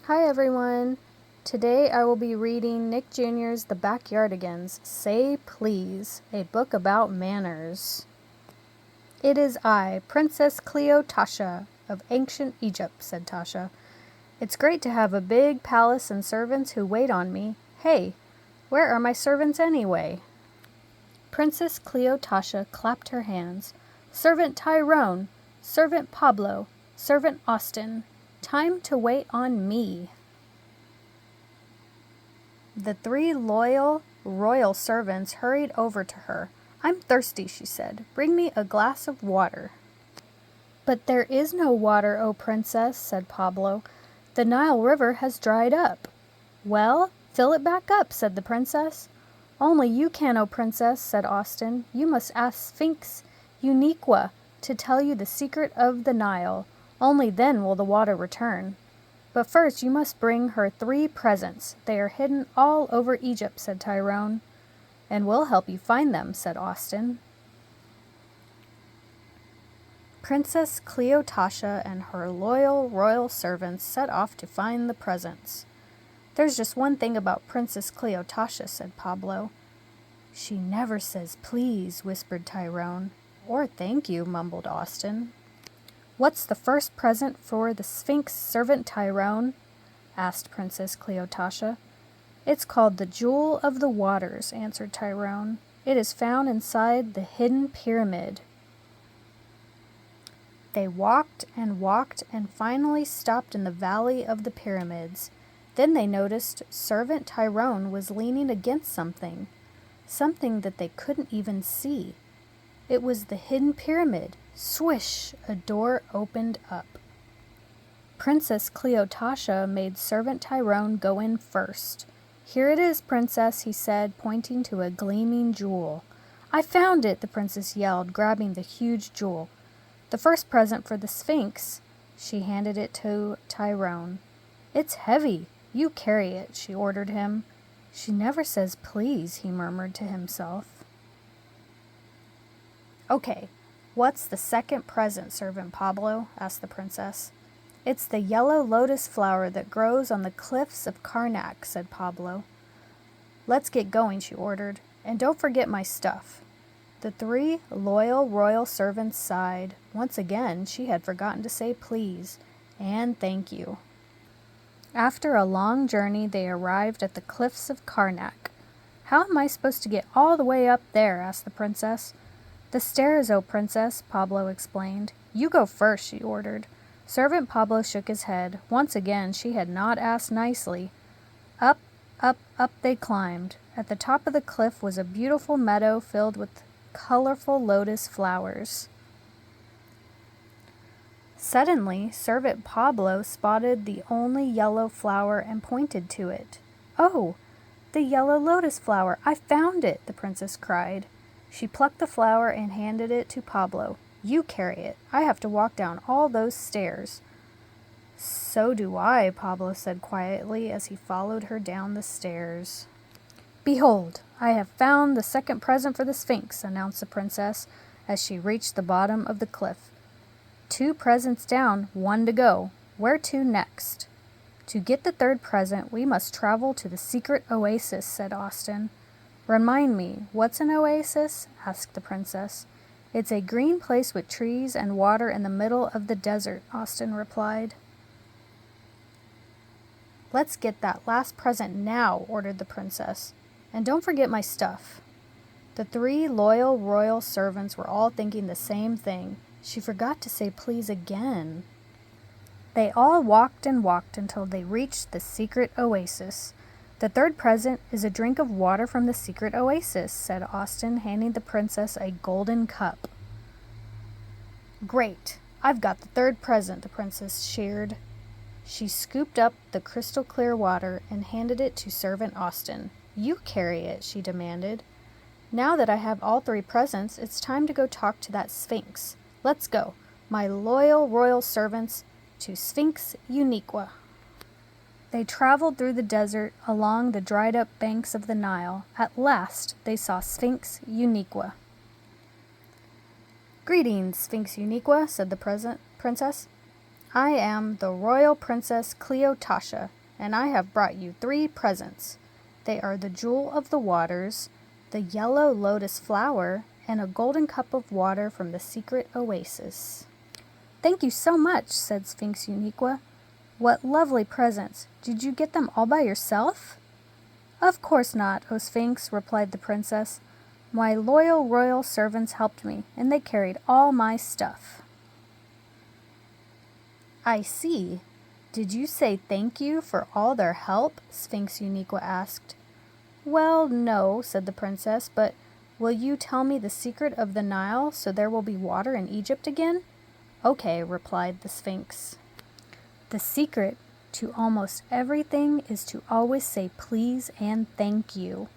Hi everyone! Today I will be reading Nick Jr.'s The Backyardigans, Say Please, a book about manners. It is I, Princess Cleotasha of ancient Egypt, said Tasha. It's great to have a big palace and servants who wait on me. Hey, where are my servants anyway? Princess Cleotasha clapped her hands. Servant Tyrone, Servant Pablo, Servant Austin, time to wait on me. The three loyal royal servants hurried over to her. I'm thirsty, she said. Bring me a glass of water. But there is no water, O princess, said Pablo. The Nile River has dried up. Well, fill it back up, said the princess. Only you can, O princess, said Austin. You must ask Sphinx Uniqua to tell you the secret of the Nile. Only then will the water return. But first you must bring her 3 presents. They are hidden all over Egypt, said Tyrone. And we'll help you find them, said Austin. Princess Cleotasha and her loyal royal servants set off to find the presents. There's just one thing about Princess Cleotasha, said Pablo. She never says please, whispered Tyrone. Or thank you, mumbled Austin. What's the first present for the Sphinx servant Tyrone? Asked Princess Cleotasha. It's called the Jewel of the Waters, answered Tyrone. It is found inside the hidden pyramid. They walked and finally stopped in the valley of the pyramids. Then they noticed servant Tyrone was leaning against something that they couldn't even see. It was the hidden pyramid. Swish! A door opened up. Princess Cleotasha made servant Tyrone go in first. Here it is, princess, he said, pointing to a gleaming jewel. I found it, the princess yelled, grabbing the huge jewel. The first present for the Sphinx. She handed it to Tyrone. It's heavy. You carry it, she ordered him. She never says please, he murmured to himself. Okay, what's the second present, servant Pablo? Asked the princess. It's the yellow lotus flower that grows on the cliffs of Karnak, said Pablo. Let's get going, she ordered, and don't forget my stuff. The 3 loyal royal servants sighed. Once again, she had forgotten to say please and thank you. After a long journey, they arrived at the cliffs of Karnak. How am I supposed to get all the way up there? Asked the princess. The stairs, O princess, Pablo explained. You go first, she ordered. Servant Pablo shook his head. Once again, she had not asked nicely. Up, up, up they climbed. At the top of the cliff was a beautiful meadow filled with colorful lotus flowers. Suddenly, servant Pablo spotted the only yellow flower and pointed to it. Oh, the yellow lotus flower! I found it, the princess cried. She plucked the flower and handed it to Pablo. You carry it. I have to walk down all those stairs. So do I, Pablo said quietly as he followed her down the stairs. Behold, I have found the second present for the Sphinx, announced the princess as she reached the bottom of the cliff. 2 presents down, 1 to go. Where to next? To get the 3rd present, we must travel to the secret oasis, said Austin. Remind me, what's an oasis? Asked the princess. It's a green place with trees and water in the middle of the desert, Austin replied. Let's get that last present now, ordered the princess. And don't forget my stuff. The 3 loyal royal servants were all thinking the same thing. She forgot to say please again. They all walked and walked until they reached the secret oasis. The 3rd present is a drink of water from the secret oasis, said Austin, handing the princess a golden cup. Great! I've got the 3rd present, the princess cheered. She scooped up the crystal clear water and handed it to servant Austin. You carry it, she demanded. Now that I have all 3 presents, it's time to go talk to that Sphinx. Let's go, my loyal royal servants, to Sphinx Uniqua. They traveled through the desert along the dried-up banks of the Nile. At last, they saw Sphinx Uniqua. Greetings, Sphinx Uniqua, said the princess. I am the royal princess Cleotasha, and I have brought you 3 presents. They are the jewel of the waters, the yellow lotus flower, and a golden cup of water from the secret oasis." "Thank you so much," said Sphinx Uniqua. "What lovely presents. Did you get them all by yourself?" "Of course not, O Sphinx," replied the princess. "My loyal royal servants helped me, and they carried all my stuff." "I see. Did you say thank you for all their help?" Sphinx Uniqua asked. "Well, no," said the princess, "but will you tell me the secret of the Nile so there will be water in Egypt again?" "Okay," replied the Sphinx. "The secret to almost everything is to always say please and thank you.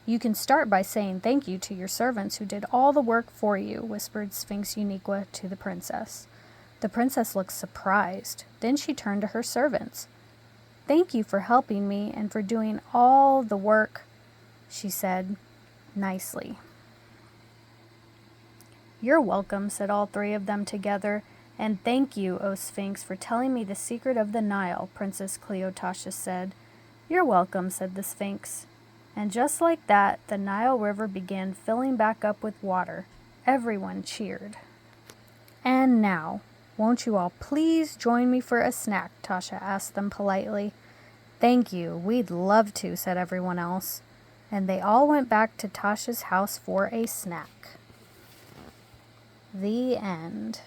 You can start by saying thank you to your servants who did all the work for you," whispered Sphinx Uniqua to the princess. The princess looked surprised. Then she turned to her servants. "Thank you for helping me and for doing all the work," she said nicely. "You're welcome," said all 3 of them together. "And thank you, O Sphinx, for telling me the secret of the Nile," Princess Cleotasha said. "You're welcome," said the Sphinx. And just like that, the Nile River began filling back up with water. Everyone cheered. "And now, won't you all please join me for a snack?" Tasha asked them politely. "Thank you, we'd love to," said everyone else. And they all went back to Tasha's house for a snack. The end.